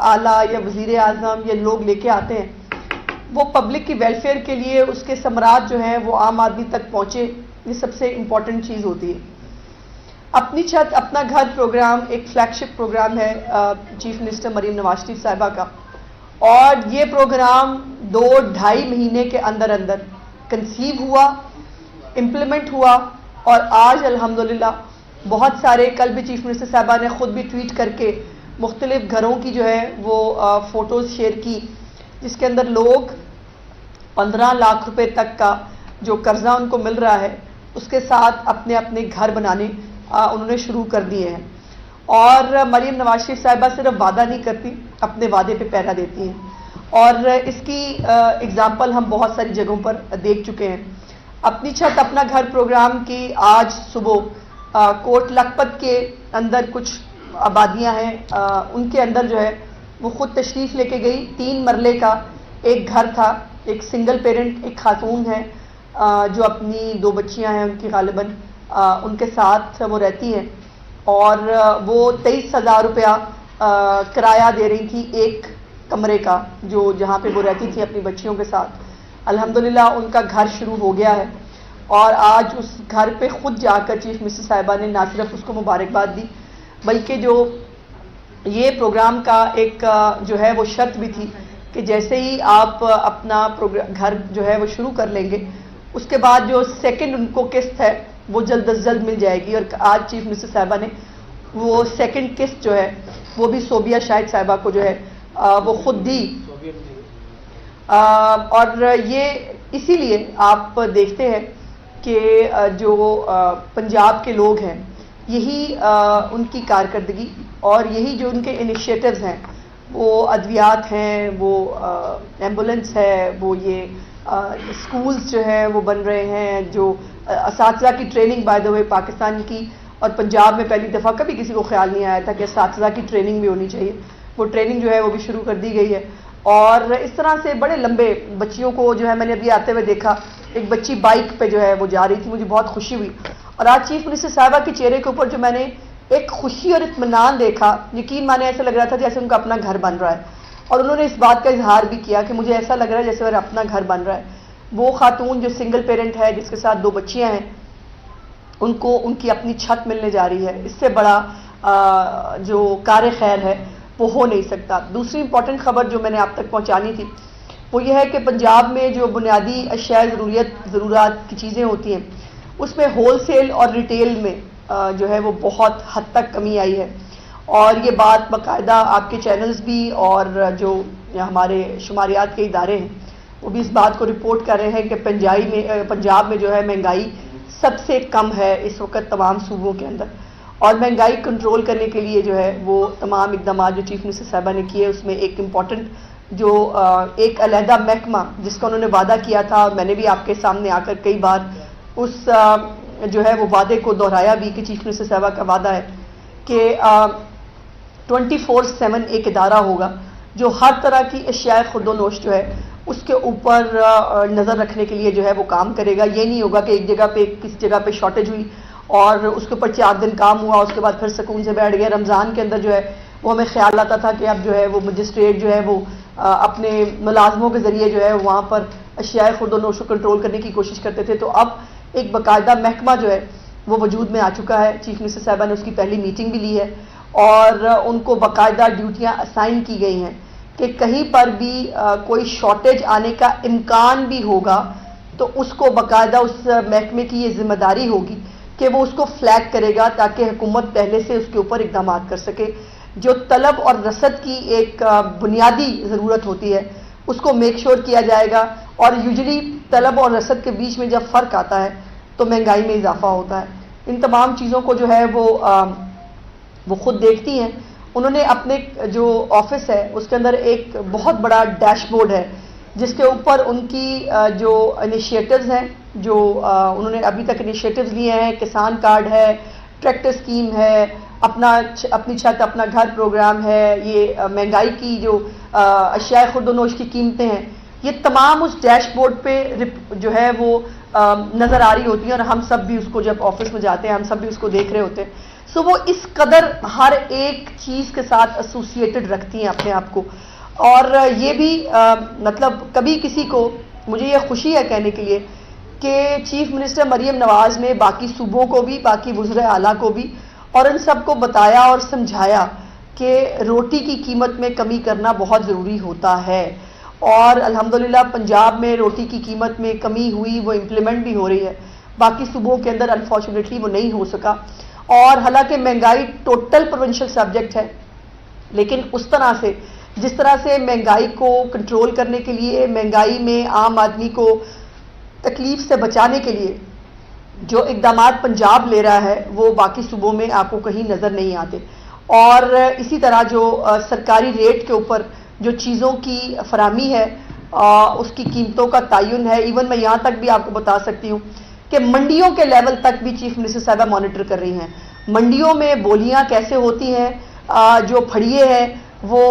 آلہ یا وزیر اعظم یا لوگ لے کے آتے ہیں وہ پبلک کی ویلفیئر کے لیے اس کے ثمرات جو ہیں وہ عام آدمی تک پہنچے، یہ سب سے امپورٹنٹ چیز ہوتی ہے۔ اپنی چھت اپنا گھر پروگرام ایک فلیگ شپ پروگرام ہے چیف منسٹر مریم نواز شریف صاحبہ کا، اور یہ پروگرام 2-2.5 مہینے کے اندر اندر کنسیو ہوا، امپلیمنٹ ہوا، اور آج الحمدللہ بہت سارے، کل بھی چیف منسٹر صاحبہ نے خود بھی ٹویٹ کر کے مختلف گھروں کی جو ہے وہ فوٹوز شیئر کی، جس کے اندر لوگ 15 لاکھ روپے تک کا جو قرضہ ان کو مل رہا ہے اس کے ساتھ اپنے اپنے گھر بنانے انہوں نے شروع کر دیے ہیں۔ اور مریم نواز شریف صاحبہ صرف وعدہ نہیں کرتی، اپنے وعدے پہ پیرا دیتی ہیں، اور اس کی اگزامپل ہم بہت ساری جگہوں پر دیکھ چکے ہیں۔ اپنی چھت اپنا گھر پروگرام کی آج صبح کوٹ لکھپت کے اندر کچھ آبادیاں ہیں، ان کے اندر جو ہے وہ خود تشریف لے کے گئی۔ 3 مرلے کا ایک گھر تھا، ایک سنگل پیرنٹ، ایک خاتون ہے جو اپنی 2 بچیاں ہیں ان کی غالباً ان کے ساتھ وہ رہتی ہیں، اور وہ 23,000 روپیہ کرایہ دے رہی تھی ایک کمرے کا، جو جہاں پہ وہ رہتی تھی اپنی بچیوں کے ساتھ۔ الحمدللہ ان کا گھر شروع ہو گیا ہے، اور آج اس گھر پہ خود جا کر چیف منسٹر صاحبہ نے نہ صرف اس کو مبارکباد دی بلکہ جو یہ پروگرام کا ایک جو ہے وہ شرط بھی تھی کہ جیسے ہی آپ اپنا گھر جو ہے وہ شروع کر لیں گے اس کے بعد جو سیکنڈ ان کو قسط ہے وہ جلد از جلد مل جائے گی، اور آج چیف منسٹر صاحبہ نے وہ سیکنڈ قسط جو ہے وہ بھی صوبیہ شاہد صاحبہ کو جو ہے وہ خود دی۔ اور یہ اسی لیے آپ دیکھتے ہیں کہ جو پنجاب کے لوگ ہیں یہی ان کی کارکردگی اور یہی جو ان کے انیشیٹوز ہیں، وہ ادویات ہیں، وہ ایمبولینس ہے، وہ یہ اسکولز جو ہیں وہ بن رہے ہیں، جو اساتذہ کی ٹریننگ بائی دا وے پاکستان کی اور پنجاب میں پہلی دفعہ کبھی کسی کو خیال نہیں آیا تھا کہ اساتذہ کی ٹریننگ بھی ہونی چاہیے، وہ ٹریننگ جو ہے وہ بھی شروع کر دی گئی ہے۔ اور اس طرح سے بڑے لمبے بچیوں کو جو ہے میں نے ابھی آتے ہوئے دیکھا، ایک بچی بائک پہ جو ہے وہ جا رہی تھی، مجھے بہت خوشی ہوئی، اور آج چیف منسٹر صاحبہ کے چہرے کے اوپر جو میں نے ایک خوشی اور اطمینان دیکھا، یقین مانے ایسا لگ رہا تھا جیسے ان کا اپنا گھر بن رہا ہے، اور انہوں نے اس بات کا اظہار بھی کیا کہ مجھے ایسا لگ رہا ہے جیسے میرا اپنا گھر بن رہا ہے۔ وہ خاتون جو سنگل پیرنٹ ہے جس کے ساتھ 2 بچیاں ہیں، ان کو ان کی اپنی چھت ملنے جا رہی ہے، اس سے بڑا جو کار خیر ہے وہ ہو نہیں سکتا۔ دوسری امپورٹنٹ خبر جو میں نے آپ تک پہنچانی تھی وہ یہ ہے کہ پنجاب میں جو بنیادی اشیاء ضرورات کی چیزیں ہوتی ہیں اس میں ہول سیل اور ریٹیل میں جو ہے وہ بہت حد تک کمی آئی ہے، اور یہ بات باقاعدہ آپ کے چینلز بھی اور جو ہمارے شماریات کے ادارے ہیں وہ بھی اس بات کو رپورٹ کر رہے ہیں کہ پنجاب میں جو ہے مہنگائی سب سے کم ہے اس وقت تمام صوبوں کے اندر، اور مہنگائی کنٹرول کرنے کے لیے جو ہے وہ تمام اقدامات جو چیف منسٹر صاحبہ نے کیے اس میں ایک امپورٹنٹ جو ایک علیحدہ محکمہ جس کا انہوں نے وعدہ کیا تھا، اور میں نے بھی آپ کے سامنے آ کر کئی بار اس جو ہے وہ وعدے کو دہرایا بھی کہ چیف منسٹر صاحبہ کا وعدہ ہے کہ 24/7 ایک ادارہ ہوگا جو ہر طرح کی اشیاء خرد و نوش جو ہے اس کے اوپر نظر رکھنے کے لیے جو ہے وہ کام کرے گا۔ یہ نہیں ہوگا کہ ایک جگہ پہ کسی جگہ پہ شارٹیج ہوئی اور اس کے اوپر 4 دن کام ہوا، اس کے بعد پھر سکون سے بیٹھ گیا۔ رمضان کے اندر جو ہے وہ ہمیں خیال آتا تھا کہ اب جو ہے وہ مجسٹریٹ جو ہے وہ اپنے ملازموں کے ذریعے جو ہے وہاں پر اشیاء خرد و نوش کو کنٹرول کرنے کی کوشش کرتے تھے، تو اب ایک باقاعدہ محکمہ جو ہے وہ وجود میں آ چکا ہے۔ چیف منسٹر صاحبہ نے اس کی پہلی میٹنگ بھی لی ہے، اور ان کو باقاعدہ ڈیوٹیاں اسائن کی گئی ہیں کہ کہیں پر بھی کوئی شارٹیج آنے کا امکان بھی ہوگا تو اس کو باقاعدہ اس محکمے کی یہ ذمہ داری ہوگی کہ وہ اس کو فلیگ کرے گا تاکہ حکومت پہلے سے اس کے اوپر اقدامات کر سکے۔ جو طلب اور رسد کی ایک بنیادی ضرورت ہوتی ہے اس کو میک شور کیا جائے گا، اور یوزلی طلب اور رسد کے بیچ میں جب فرق آتا ہے تو مہنگائی میں اضافہ ہوتا ہے۔ ان تمام چیزوں کو جو ہے وہ خود دیکھتی ہیں۔ انہوں نے اپنے جو آفس ہے اس کے اندر ایک بہت بڑا ڈیش بورڈ ہے جس کے اوپر ان کی جو انیشیٹوز ہیں، جو انہوں نے ابھی تک انیشیٹوز لیے ہیں، کسان کارڈ ہے، ٹریکٹر اسکیم ہے، اپنی چھت اپنا گھر پروگرام ہے، یہ مہنگائی کی جو اشیاء خرد و نوش کی قیمتیں ہیں، یہ تمام اس ڈیش بورڈ پہ جو ہے وہ نظر آ رہی ہوتی ہیں، اور ہم سب بھی اس کو جب آفس میں جاتے ہیں ہم سب بھی اس کو دیکھ رہے ہوتے ہیں۔ سو وہ اس قدر ہر ایک چیز کے ساتھ ایسوسیٹڈ رکھتی ہیں اپنے آپ کو. اور یہ بھی مطلب کبھی کسی کو مجھے یہ خوشی ہے کہنے کے لیے کہ چیف منسٹر مریم نواز نے باقی صوبوں کو بھی, باقی وزراء اعلیٰ کو بھی, اور ان سب کو بتایا اور سمجھایا کہ روٹی کی قیمت میں کمی کرنا بہت ضروری ہوتا ہے. اور الحمدللہ پنجاب میں روٹی کی قیمت میں کمی ہوئی, وہ امپلیمنٹ بھی ہو رہی ہے. باقی صوبوں کے اندر انفارچونیٹلی وہ نہیں ہو سکا. اور حالانکہ مہنگائی ٹوٹل پروونشل سبجیکٹ ہے, لیکن اس طرح سے جس طرح سے مہنگائی کو کنٹرول کرنے کے لیے, مہنگائی میں عام آدمی کو تکلیف سے بچانے کے لیے جو اقدامات پنجاب لے رہا ہے وہ باقی صوبوں میں آپ کو کہیں نظر نہیں آتے. اور اسی طرح جو سرکاری ریٹ کے اوپر جو چیزوں کی فراہمی ہے, اس کی قیمتوں کا تعین ہے. ایون میں یہاں تک بھی آپ کو بتا سکتی ہوں کہ منڈیوں کے لیول تک بھی چیف منسٹر صاحبہ مانیٹر کر رہی ہیں. منڈیوں میں بولیاں کیسے ہوتی ہیں, جو پھڑیے ہیں وہ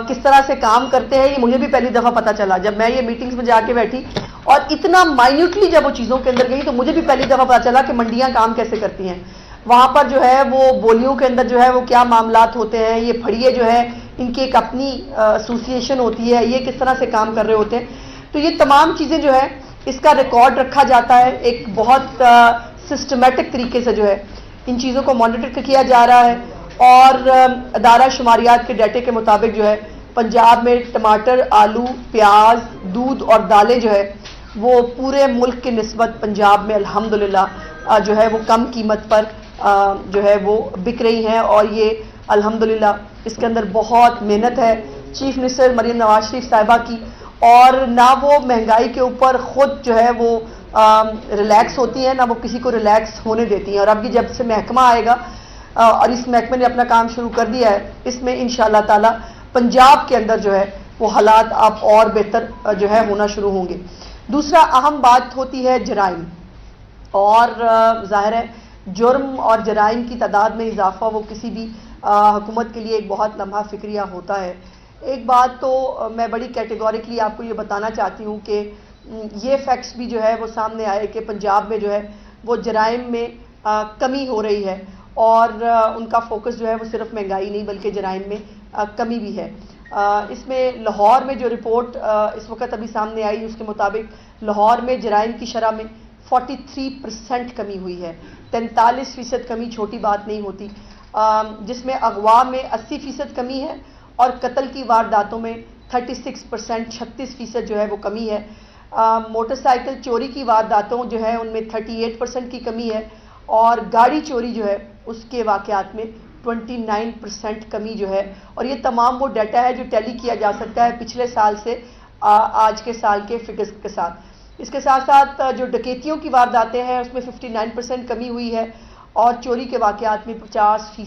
کس طرح سے کام کرتے ہیں, یہ مجھے بھی پہلی دفعہ پتہ چلا جب میں یہ میٹنگز میں جا کے بیٹھی اور اتنا مائنیوٹلی جب وہ چیزوں کے اندر گئی تو مجھے بھی پہلی دفعہ پتہ چلا کہ منڈیاں کام کیسے کرتی ہیں. وہاں پر جو ہے وہ بولیوں کے اندر جو ہے وہ کیا معاملات ہوتے ہیں, یہ پھڑیے جو ہے ان کی ایک اپنی ایسوسیشن ہوتی ہے, یہ کس طرح سے کام کر رہے ہوتے ہیں. تو یہ تمام چیزیں جو ہے اس کا ریکارڈ رکھا جاتا ہے, ایک بہت سسٹمیٹک طریقے سے جو ہے ان چیزوں کو مانیٹر کیا جا رہا ہے. اور ادارہ شماریات کے ڈیٹے کے مطابق جو ہے پنجاب میں ٹماٹر, آلو, پیاز, دودھ اور دالیں جو ہے وہ پورے ملک کی نسبت پنجاب میں الحمدللہ جو ہے وہ کم قیمت پر جو ہے وہ بک رہی ہیں. اور یہ الحمدللہ اس کے اندر بہت محنت ہے چیف منسٹر مریم نواز شریف صاحبہ کی, اور نہ وہ مہنگائی کے اوپر خود جو ہے وہ ریلیکس ہوتی ہیں, نہ وہ کسی کو ریلیکس ہونے دیتی ہیں. اور اب بھی جب سے محکمہ آئے گا اور اس محکمے نے اپنا کام شروع کر دیا ہے, اس میں انشاءاللہ تعالی پنجاب کے اندر جو ہے وہ حالات اب اور بہتر جو ہے ہونا شروع ہوں گے. دوسرا اہم بات ہوتی ہے جرائم, اور ظاہر ہے جرم اور جرائم کی تعداد میں اضافہ وہ کسی بھی حکومت کے لیے ایک بہت لمحہ فکریہ ہوتا ہے. ایک بات تو میں بڑی کیٹیگوریکلی آپ کو یہ بتانا چاہتی ہوں کہ یہ فیکٹس بھی جو ہے وہ سامنے آئے کہ پنجاب میں جو ہے وہ جرائم میں کمی ہو رہی ہے, اور ان کا فوکس جو ہے وہ صرف مہنگائی نہیں بلکہ جرائم میں کمی بھی ہے. اس میں لاہور میں جو رپورٹ اس وقت ابھی سامنے آئی اس کے مطابق لاہور میں جرائم کی شرح میں 43% کمی ہوئی ہے. 43% کمی چھوٹی بات نہیں ہوتی, جس میں اغوا میں 80% کمی ہے اور قتل کی وارداتوں میں 36%, 36% جو ہے وہ کمی ہے. موٹر سائیکل چوری کی وارداتوں جو ہے ان میں 38% کی کمی ہے, اور گاڑی چوری جو ہے اس کے واقعات میں 29% کمی جو ہے. اور یہ تمام وہ ڈیٹا ہے جو ٹیلی کیا جا سکتا ہے پچھلے سال سے آج کے سال کے فگرز کے ساتھ. اس کے ساتھ ساتھ جو ڈکیتیوں کی وارداتیں ہیں اس میں 59% کمی ہوئی ہے, اور چوری کے واقعات میں 50%